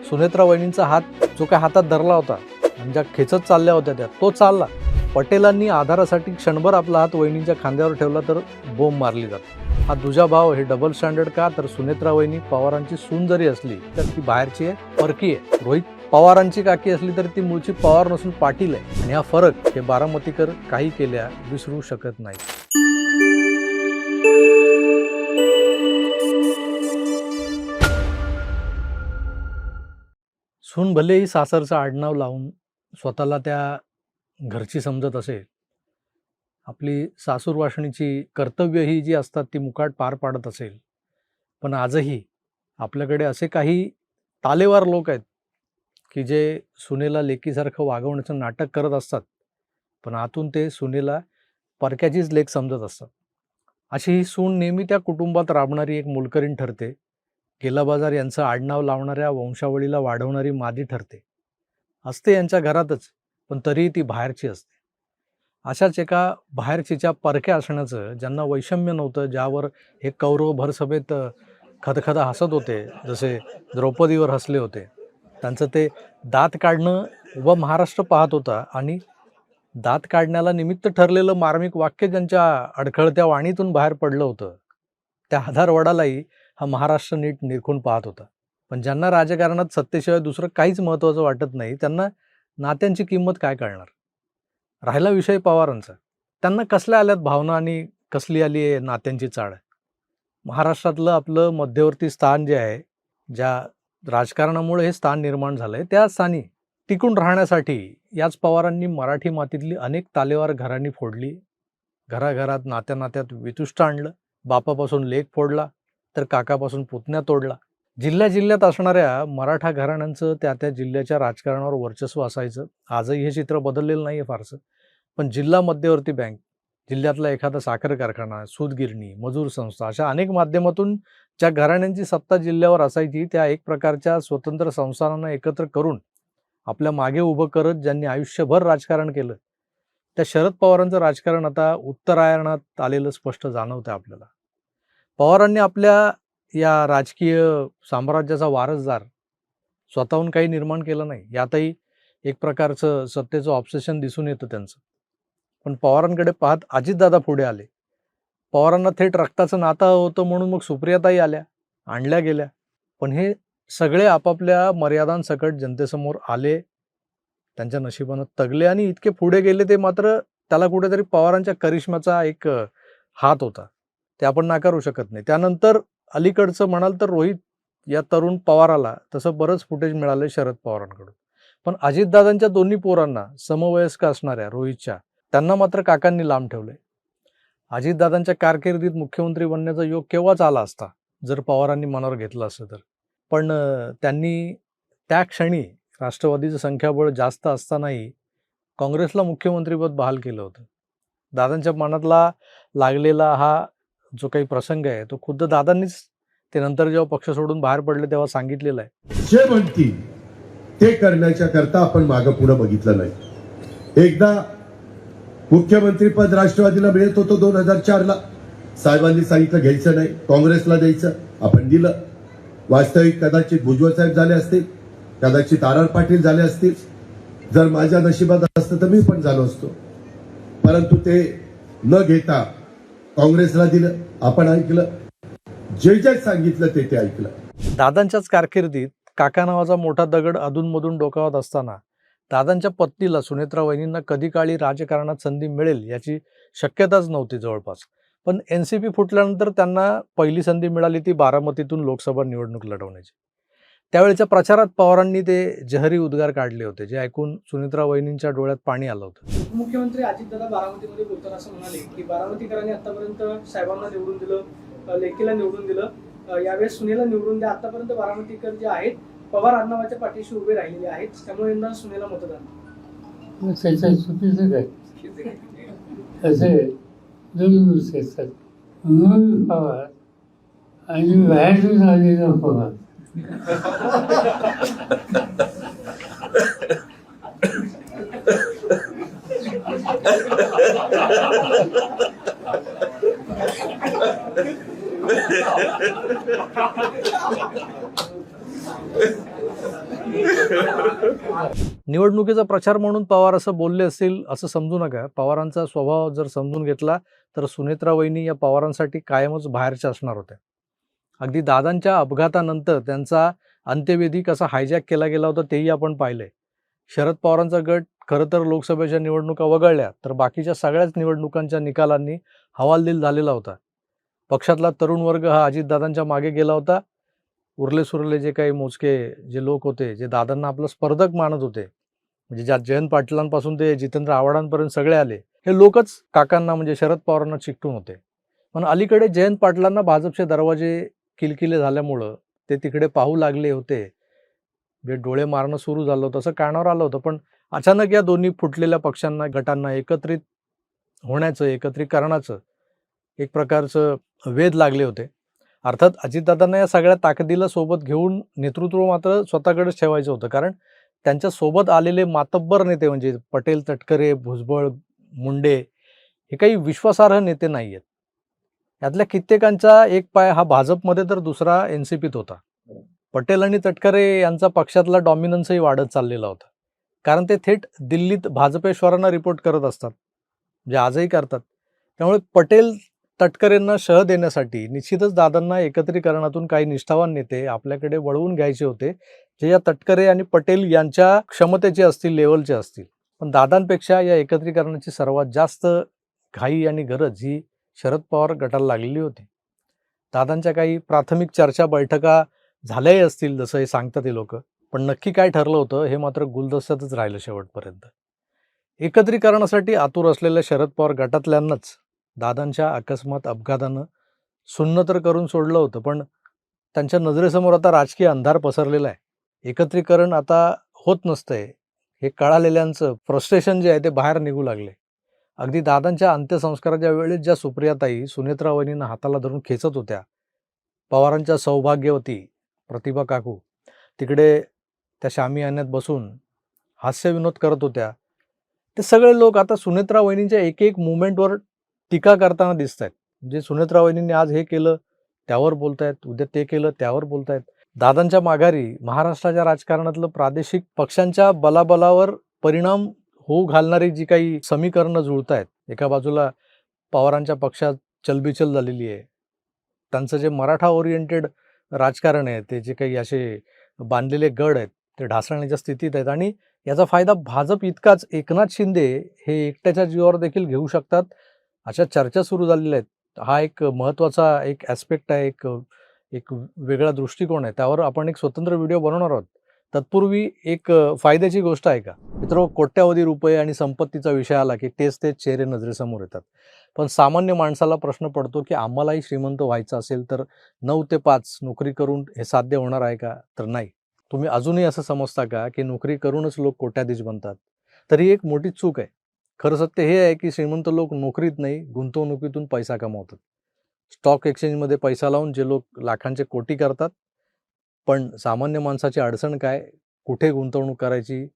सुनेत्रा वहिनींचा हात जो काय हातात धरला होता, ज्या खेचत चालल्या होत्या त्या, तो चालला. पटेलांनी आधारासाठी क्षणभर आपला हात वहिनींच्या खांद्यावर ठेवला तर बोंब मारली जाते. हा दुजा भाव हे डबल स्टँडर्ड का? तर सुनेत्रा वहिनी पवारांची सून जरी असली तर ती बाहेरची आहे, परकी आहे. रोहित पवारांची काकी असली तरी ती मूळची पवार नसून पाटील आहे. आणि हा फरक हे बारामतीकर काही केल्या विसरू शकत नाही. सून भलेही सासरचं आडनाव लावून स्वतःला त्या घरची समजत असेल, आपली सासूरवासणीची कर्तव्य ही जी असतात ती मुकाट पार पाडत असेल, पण आजही आपल्याकडे असे काही तालेवार लोक आहेत की जे सुनेला लेकीसारखं वागवण्याचं नाटक करत असतात, पण आतून ते सुनेला परक्याचीच लेक समजत असतात. अशी ही सून नेहमी त्या कुटुंबात राबणारी एक मोलकरीण ठरते. गेलाबाजार यांचं आडनाव लावणाऱ्या वंशावळीला वाढवणारी मादी ठरते. असते यांच्या घरातच, पण तरीही ती बाहेरची असते. अशाच एका बाहेरचीच्या परक्या असण्याचं ज्यांना वैषम्य नव्हतं, ज्यावर हे कौरव भरसभेत खदखद हसत होते, जसे द्रौपदीवर हसले होते, त्यांचं ते दात काढणं व महाराष्ट्र पाहत होता. आणि दात काढण्याला निमित्त ठरलेलं मार्मिक वाक्य ज्यांच्या अडखळत्या वाणीतून बाहेर पडलं होतं, त्या आधारवडालाही हा महाराष्ट्र नीट निरखून पाहत होता. पण ज्यांना राजकारणात सत्तेशिवाय दुसरं काहीच महत्त्वाचं वाटत नाही, त्यांना नात्यांची किंमत काय कळणार? राहिला विषय पवारांचा, त्यांना कसल्या आल्यात भावना आणि कसली आली आहे नात्यांची चाळ? महाराष्ट्रातलं आपलं मध्यवर्ती स्थान जे आहे, ज्या राजकारणामुळे हे स्थान निर्माण झालंय, त्या स्थानी टिकून राहण्यासाठी याच पवारांनी मराठी मातीतली अनेक तालेवार घरांनी फोडली. घराघरात नात्या नात्यात वितुष्ट आणलं. बापापासून लेक फोडला तर काकापासून पुतण्या तोडला. जिल्ह्या जिल्ह्यात असणाऱ्या मराठा घराण्यांचं त्या त्या जिल्ह्याच्या राजकारणावर वर्चस्व असायचं. आजही हे चित्र बदललेलं नाही आहे फारसं. पण जिल्हा मध्यवर्ती बँक, जिल्ह्यातला एखादा साखर कारखाना, सूतगिरणी, मजूर संस्था, अशा अनेक माध्यमातून ज्या घराण्यांची सत्ता जिल्ह्यावर असायची, त्या एक प्रकारच्या स्वतंत्र संस्थानांना एकत्र करून आपल्या मागे उभं करत ज्यांनी आयुष्यभर राजकारण केलं, त्या शरद पवारांचं राजकारण आता उत्तरायणात आलेलं स्पष्ट जाणवतं आपल्याला. पवारांनी आपल्या या राजकीय साम्राज्याचा वारसदार स्वतःहून काही निर्माण केलं नाही. यातही एक प्रकारचं सत्तेचं ऑब्सेशन दिसून येतं त्यांचं. पण पवारांकडे पाहत अजितदादा पुढे आले. पवारांना थेट रक्ताचं नातं होतं म्हणून मग सुप्रियाताई आल्या, आणल्या गेल्या. पण हे सगळे आपापल्या मर्यादांसकट जनतेसमोर आले, त्यांच्या नशिबानं तगले आणि इतके पुढे गेले. ते मात्र त्याला कुठेतरी पवारांच्या करिश्म्याचा एक हात होता, ते आपण नाकारू शकत नाही. त्यानंतर अलीकडचं म्हणाल तर रोहित या तरुण पवाराला तसं बरंच फुटेज मिळालं शरद पवारांकडून. पण अजितदादांच्या दोन्ही पोरांना, समवयस्क असणाऱ्या रोहितच्या, त्यांना मात्र काकांनी लांब ठेवलंय. अजितदादांच्या कारकिर्दीत मुख्यमंत्री बनण्याचा योग केव्हाच आला असता जर पवारांनी मनावर घेतलं असतं तर. पण त्यांनी त्या क्षणी राष्ट्रवादीचं संख्याबळ जास्त असतानाही काँग्रेसला मुख्यमंत्रीपद बहाल केलं होतं. दादांच्या मनातला लागलेला हा जो काही प्रसंग आहे, तो खुद्द दादांनीच ते नंतर जेव्हा पक्ष सोडून बाहेर पडले तेव्हा सांगितलेलं आहे. जे म्हणतील ते करण्याच्या करता आपण मागं पुढे बघितलं नाही. एकदा मुख्यमंत्रीपद राष्ट्रवादीला मिळत होतं 2004ला. साहेबांनी सांगितलं घ्यायचं नाही, काँग्रेसला द्यायचं, आपण दिलं. वास्तविक कदाचित भुजबळ साहेब झाले असतील, कदाचित आर पाटील झाले असतील. जर माझ्या नशिबात असतं तर मी पण झालो असतो. परंतु ते न घेता काँग्रेसला दिलं, आपण ऐकलं. जे जे सांगितलं ते ऐकलं. दादांच्याच कारकिर्दीत काका नावाचा मोठा दगड अधूनमधून डोकावत असताना दादांच्या पत्नीला, सुनेत्रा वहिनींना, कधी काळी राजकारणात संधी मिळेल याची शक्यताच नव्हती जवळपास. पण NCP फुटल्यानंतर त्यांना पहिली संधी मिळाली ती बारामतीतून लोकसभा निवडणूक लढवण्याची. त्यावेळेच्या प्रचारात पवारांनी ते जहरी उद्गार काढले होते, जे ऐकून सुनेत्रा वहिनींच्या डोळ्यात पाणी आलं होतं. मुख्यमंत्री अजितदादा बारामतीमध्ये बोलताना असं म्हणाले की बारामतीकरांनी आतापर्यंत साहेबांना निवडून दिलं, लेकीला निवडून दिलं, यावेळेस सुनेला निवडून द्या. आतापर्यंत बारामतीकर जे आहेत पवार आडनावाच्या पाठीशी उभे राहिलेले आहेत, त्यामुळे यंदा सुनेला मतदान. त्याच्या चुकीचं काय असे दोन गोष्टी असतात. म्हणून पवार आणि बाहेरून आलेला पवार. निवडणुकीचा प्रचार म्हणून पवार असं बोलले असतील असं समजू नका. पवारांचा स्वभाव जर समजून घेतला तर सुनेत्रा वहिनी या पवारांसाठी कायमच बाहेरच्या असणार होत्या. अगदी दादांच्या अपघातानंतर त्यांचा अंत्यविधी कसा हायजॅक केला गेला होता तेही आपण पाहिलंय. शरद पवारांचा गट खरं तर लोकसभेच्या निवडणुका वगळल्या तर बाकीच्या सगळ्याच निवडणुकांच्या निकालांनी हवालदिल झालेला होता. पक्षातला तरुण वर्ग हा अजितदादांच्या मागे गेला होता. उरले सुरले जे काही मोजके जे लोक होते, जे दादांना आपलं स्पर्धक मानत होते, म्हणजे ज्या जयंत पाटलांपासून ते जितेंद्र आव्हाडांपर्यंत सगळे आले, हे लोकच काकांना म्हणजे शरद पवारांना चिकटून होते. पण अलीकडे जयंत पाटलांना भाजपचे दरवाजे किलकिले झाल्यामुळं ते तिकडे पाहू लागले होते. म्हणजे डोळे मारणं सुरू झालं होतं, असं कानावर आलं होतं. पण अचानक या दोन्ही फुटलेल्या पक्षांना, गटांना एकत्रित होण्याचं, एकत्रीकरणाचं एक प्रकारचं वेध लागले होते. अर्थात अजितदादांना या सगळ्या ताकदीला सोबत घेऊन नेतृत्व मात्र स्वतःकडेच ठेवायचं होतं. कारण त्यांच्या सोबत आलेले मातब्बर नेते म्हणजे पटेल, तटकरे, भुजबळ, मुंडे हे काही विश्वासार्ह नेते नाही आहेत. यातल्या कित्येकांचा एक पाय हा भाजपमध्ये तर दुसरा NCPत होता. पटेल आणि तटकरे यांचा पक्षातला डॉमिनन्सही वाढत चाललेला होता. कारण ते थेट दिल्लीत भाजपेश्वरांना रिपोर्ट करत असतात, म्हणजे आजही करतात. त्यामुळे पटेल तटकरेंना शह देण्यासाठी निश्चितच दादांना एकत्रीकरणातून काही निष्ठावान नेते आपल्याकडे वळवून घ्यायचे होते, जे या तटकरे आणि पटेल यांच्या क्षमतेचे असतील, लेवलचे असतील. पण दादांपेक्षा या एकत्रीकरणाची सर्वात जास्त घाई आणि गरज ही शरद पवार गटाला लागलेली होती. दादांच्या काही प्राथमिक चर्चा बैठका झाल्याही असतील, जसं हे सांगतात हे लोक, पण नक्की काय ठरलं होतं हे मात्र गुलदस्त्यातच राहिलं शेवटपर्यंत. एकत्रीकरणासाठी आतुर असलेल्या शरद पवार गटातल्यांनाच दादांच्या अकस्मात अपघातानं सुन्न तर करून सोडलं होतं, पण त्यांच्या नजरेसमोर आता राजकीय अंधार पसरलेला आहे. एकत्रीकरण आता होत नसतंय हे कळालेल्यांचं फ्रस्ट्रेशन जे आहे ते बाहेर निघू लागले. अगदी दादांच्या अंत्यसंस्काराच्या वेळेस ज्या सुप्रियाताई सुनेत्रा वहिनींना हाताला धरून खेचत होत्या, पवारांच्या सौभाग्यवती प्रतिभा काकू तिकडे त्या शामियान्यात बसून हास्यविनोद करत होत्या, ते सगळे लोक आता सुनेत्रा वहिनींच्या एक एक मुवमेंटवर टीका करताना दिसत आहेत. म्हणजे सुनेत्रा वहिनींनी आज हे केलं त्यावर बोलतायत, उद्या ते केलं त्यावर बोलतायत. दादांच्या माघारी महाराष्ट्राच्या राजकारणातलं प्रादेशिक पक्षांच्या बलाबलावर परिणाम होऊ घालणारी जी काही समीकरणं जुळत आहेत, एका बाजूला पवारांच्या पक्षात चलबिचल झालेली आहे, त्यांचं जे मराठा ओरिएंटेड राजकारण आहे ते जे काही असे बांधलेले गड आहेत ते ढासळण्याच्या स्थितीत आहेत. आणि याचा फायदा भाजप इतकाच एकनाथ शिंदे हे एकट्याच्या जीवावर देखील घेऊ शकतात, अशा चर्चा सुरू झालेल्या आहेत. हा एक महत्त्वाचा एक ॲस्पेक्ट आहे, एक वेगळा दृष्टिकोन आहे. त्यावर आपण एक स्वतंत्र व्हिडिओ बनवणार आहोत. तत्पूर्वी एक फायद्याची गोष्ट आहे का मित्र, कोट्यावधी रुपये आणि संपत्तीचा विषय आला की तेच चेहरे नजरेसमोर येतात. पण सामान्य माणसाला प्रश्न पडतो की आम्हालाही श्रीमंत व्हायचं असेल तर 9 ते 5 नोकरी करून हे साध्य होणार आहे का? तर नाही. तुम्ही अजूनही असं समजता का की नोकरी करूनच लोक कोट्याधीश बनतात? तर ही एक मोठी चूक आहे. खरं सत्य हे आहे की श्रीमंत लोक नोकरीत नाही, गुंतवणुकीतून पैसा कमावतात. स्टॉक एक्सचेंजमध्ये पैसा लावून जे लोक लाखांचे कोटी करतात. पण सामान्य माणसाची अडचण काय? कुठे गुंतवणूक करायची?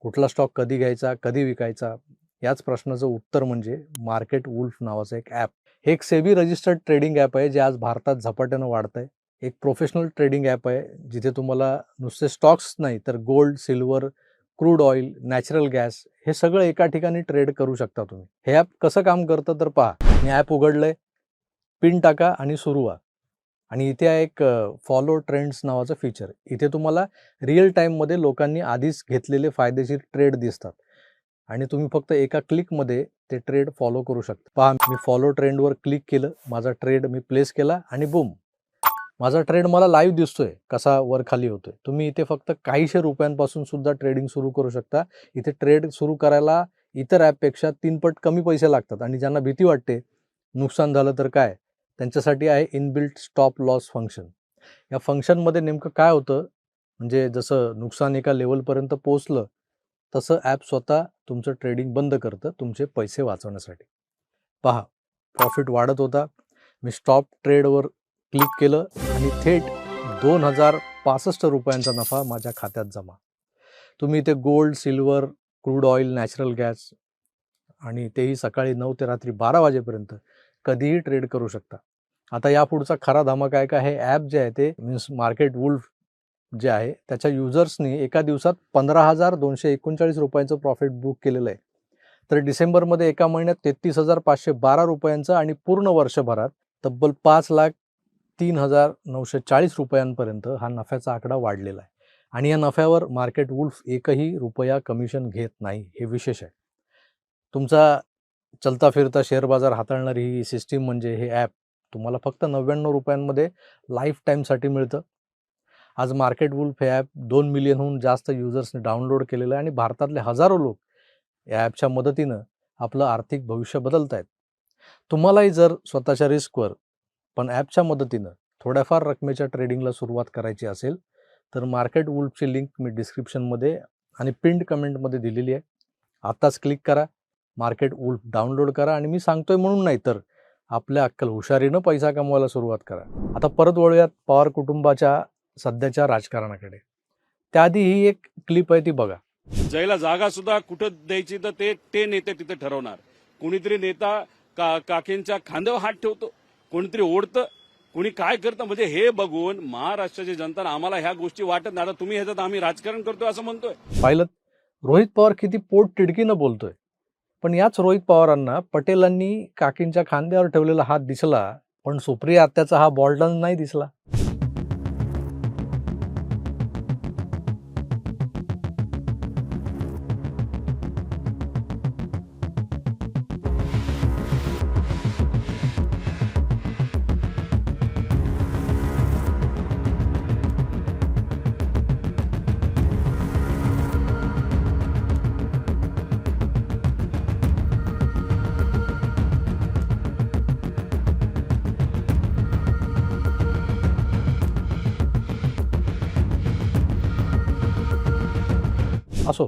कुठला स्टॉक कधी घ्यायचा, कधी विकायचा? याच प्रश्नाचं उत्तर म्हणजे मार्केट वुल्फ नावाचं एक ॲप. हे एक सेबी रजिस्टर्ड ट्रेडिंग ॲप आहे, जे आज भारतात झपाट्यानं वाढत आहे. एक प्रोफेशनल ट्रेडिंग ॲप आहे, जिथे तुम्हाला नुसते स्टॉक्स नाही तर gold, silver, crude oil, natural gas हे सगळं एका ठिकाणी ट्रेड करू शकता तुम्ही. हे ॲप कसं काम करतं तर पहा. मी ॲप उघडलंय, पिन टाका आणि सुरू व्हा. आणि इथे आहे एक फॉलो ट्रेंड्स नावाचं फीचर. इथे तुम्हाला रिअल टाईममध्ये लोकांनी आधीच घेतलेले फायदेशीर ट्रेड दिसतात आणि तुम्ही फक्त एका क्लिकमध्ये ते ट्रेड फॉलो करू शकता. पहा, मी फॉलो ट्रेंडवर क्लिक केलं, माझा ट्रेड मी प्लेस केला आणि बूम, माझा ट्रेड मला लाईव्ह दिसतोय कसा वर खाली होतोय. तुम्ही इथे फक्त काहीशे रुपयांपासून सुद्धा ट्रेडिंग सुरू करू शकता. इथे ट्रेड सुरू करायला इतर ॲपपेक्षा 3 पट कमी पैसे लागतात. आणि ज्यांना भीती वाटते नुकसान झालं तर काय, त्यांच्यासाठी आहे इनबिल्ट स्टॉप लॉस फंक्शन. या फंक्शनमध्ये नेमकं काय होतं, म्हणजे जसं नुकसान एका लेवलपर्यंत पोहोचलं तसं ॲप स्वतः तुमचं ट्रेडिंग बंद करतं तुमचे पैसे वाचवण्यासाठी. पहा, प्रॉफिट वाढत होता. मी स्टॉप ट्रेडवर क्लिक केलं आणि थेट 2065 रुपयांचा नफा माझ्या खात्यात जमा. तुम्ही इथे gold, silver, crude oil, natural gas आणि तेही सकाळी 9 ते रात्री 12 वाजेपर्यंत कधीही ट्रेड करू शकता. आता यापुढचा खरा धमाका आहे का, हे ॲप जे आहे ते मीन्स मार्केट वुल्फ जे आहे त्याच्या युजर्सनी एका दिवसात 15,239 रुपयांचं प्रॉफिट बुक केलेलं आहे. तर डिसेंबरमध्ये एका महिन्यात 33,512 रुपयांचं आणि पूर्ण वर्षभरात तब्बल 5,03,940 रुपयांपर्यंत हा नफ्याचा आकडा वाढलेला आहे. आणि या नफ्यावर मार्केट वुल्फ एकही रुपया कमिशन घेत नाही, हे विशेष आहे. तुमचा चलता फिरता शेअर बाजार हाताळणारी ही सिस्टीम म्हणजे हे ॲप तुम्हाला फक्त 99 रुपयांमध्ये लाईफ टाईमसाठी मिळतं. आज मार्केट वुल्फ हे ॲप 2 मिलियनहून जास्त युजर्सने डाउनलोड केलेलं आहे आणि भारतातले हजारो लोक या ॲपच्या मदतीनं आपलं आर्थिक भविष्य बदलत आहेत. तुम्हालाही जर स्वतःच्या रिस्कवर पण ॲपच्या मदतीनं थोड्याफार रकमेच्या ट्रेडिंगला सुरुवात करायची असेल तर मार्केट वुल्फची लिंक मी डिस्क्रिप्शनमध्ये आणि पिंड कमेंटमध्ये दिलेली आहे. आत्ताच क्लिक करा, मार्केट वुल्फ डाउनलोड करा आणि मी सांगतोय म्हणून नाही तर आपल्या अक्कल हुशारीनं पैसा कमवायला सुरुवात करा. आता परत वळूयात पवार कुटुंबाच्या सध्याच्या राजकारणाकडे. त्याआधी ही एक क्लिप आहे ती बघा. ज्याला जागा सुद्धा कुठं द्यायची तर ते नेते तिथे ठरवणार. कोणीतरी नेता काकींच्या खांद्यावर हात ठेवतो, कोणीतरी ओढतं, कोणी काय करतं. म्हणजे हे बघून महाराष्ट्राची जनता आम्हाला ह्या गोष्टी वाटत नाही. आता तुम्ही ह्याच्यात आम्ही राजकारण करतोय असं म्हणतोय. पाहिलं रोहित पवार किती पोट तिडकीनं बोलतोय. पण याच रोहित पवारांना पटेलांनी काकींच्या खांद्यावर ठेवलेला हात दिसला, पण सुप्रिया आत्याचा हा बॉल्डन नाही दिसला. असो,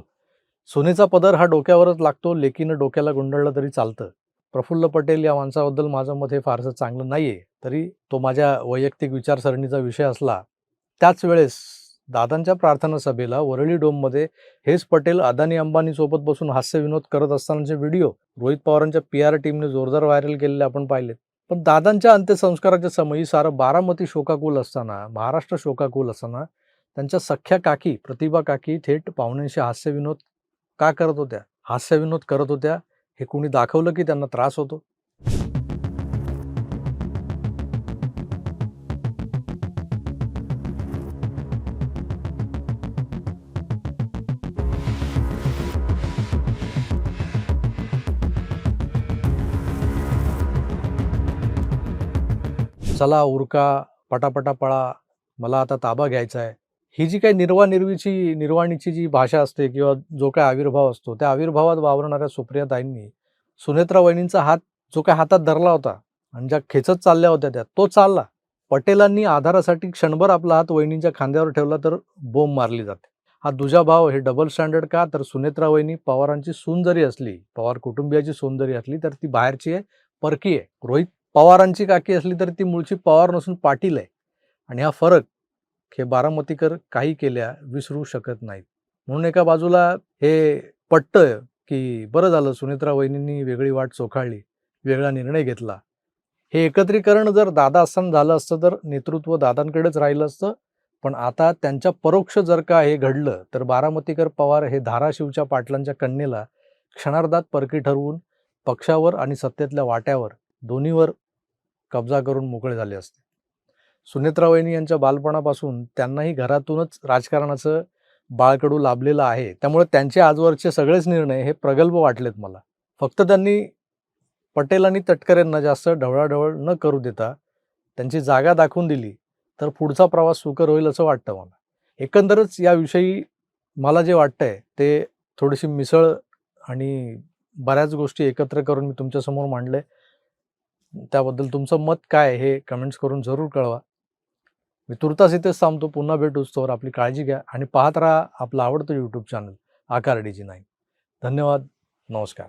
सोनेचा पदर हा डोक्यावरच लागतो, लेकीनं डोक्याला गुंडळलं तरी चालतं. प्रफुल्ल पटेल या माणसाबद्दल माझं मत हे फारसं चांगलं नाहीये, तरी तो माझ्या वैयक्तिक विचारसरणीचा विषय असला. त्याच वेळेस दादांच्या प्रार्थना सभेला वरळी डोममध्ये हेच पटेल अदानी अंबानी सोबत बसून हास्यविनोद करत असतानाचे व्हिडिओ रोहित पवारांच्या PR टीमने जोरदार व्हायरल केलेले आपण पाहिलेत. पण दादांच्या अंत्यसंस्काराच्या समयी सारं बारामती शोकाकुल असताना, महाराष्ट्र शोकाकुल असताना त्यांच्या सख्या काकी प्रतिभा काकी थेट पाहुण्यांशी हास्यविनोद का करत होत्या? हास्यविनोद करत होत्या हे कोणी दाखवलं की त्यांना त्रास होतो? चला उरका, पटापटा पळा, मला आता ताबा घ्यायचा आहे. ही जी काही निर्वाणीची जी भाषा असते किंवा जो काही आविर्भाव असतो, त्या आविर्भावात वावरणाऱ्या सुप्रियाताईंनी सुनेत्रा वहिनींचा हात जो काही हातात धरला होता आणि ज्या खेचत चालल्या होत्या त्या तो चालला. पटेलांनी आधारासाठी क्षणभर आपला हात वहिनींच्या खांद्यावर ठेवला तर बोंब मारली जाते. हा दुजाभाव, हे डबल स्टँडर्ड का? तर सुनेत्रा वहिनी पवारांची सून जरी असली, पवार कुटुंबियाची सून जरी असली तर ती बाहेरची आहे, परकी आहे. रोहित पवारांची काकी असली तर ती मूळची पवार नसून पाटील आहे. आणि हा फरक हे बारामतीकर काही केल्या विसरू शकत नाहीत. म्हणून एका बाजूला हे पटतं की बरं झालं सुनेत्रा वहिनींनी वेगळी वाट चोखाळली, वेगळा निर्णय घेतला. हे एकत्रीकरण जर दादा असताना झालं असतं तर नेतृत्व दादांकडेच राहिलं असतं. पण आता त्यांच्या परोक्ष जर का हे घडलं तर बारामतीकर पवार हे धाराशिवच्या पाटलांच्या कन्येला क्षणार्धात परकी ठरवून पक्षावर आणि सत्तेतल्या वाट्यावर दोन्हीवर कब्जा करून मोकळे झाले असते. सुनेत्रा वहिनी यांच्या बालपणापासून त्यांनाही घरातूनच राजकारणाचं बाळकडू लाभलेलं आहे. त्यामुळे त्यांचे आजवरचे सगळेच निर्णय हे प्रगल्भ वाटलेत मला. फक्त त्यांनी पटेल आणि तटकरेंना जास्त ढवळाढवळ न करू देता त्यांची जागा दाखवून दिली तर पुढचा प्रवास सुकर होईल असं वाटतं मला. एकंदरच याविषयी मला जे वाटतंय ते थोडीशी मिसळ आणि बऱ्याच गोष्टी एकत्र करून मी तुमच्यासमोर मांडले. त्याबद्दल तुमचं मत काय हे कमेंट्स करून जरूर कळवा. मी तुर्तास इथेच थांबतो. पुन्हा भेटूच. तोवर आपली काळजी घ्या आणि पाहत राहा आपलं आवडतं YouTube चॅनल आकार DG9. धन्यवाद. नमस्कार.